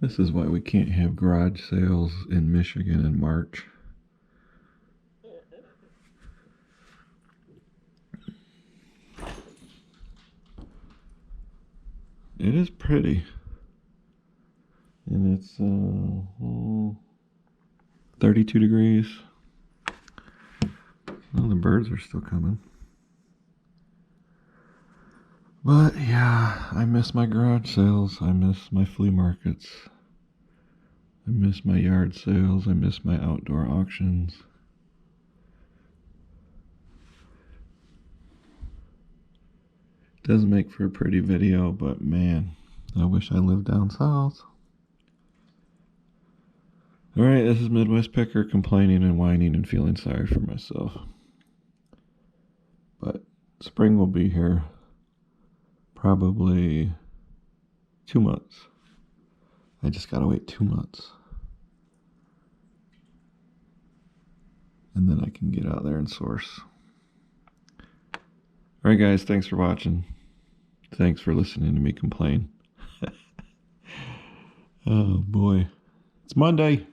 This is why we can't have garage sales in Michigan in March. It is pretty. And it's 32 degrees. Well, the birds are still coming. But yeah, I miss my garage sales. I miss my flea markets. I miss my yard sales. I miss my outdoor auctions. Does make for a pretty video, but man, I wish I lived down south. Alright, this is Midwest Picker complaining and whining and feeling sorry for myself. But spring will be here probably 2 months. I just gotta wait 2 months. And then I can get out there and source. Alright guys, thanks for watching. Thanks for listening to me complain. Oh boy. It's Monday.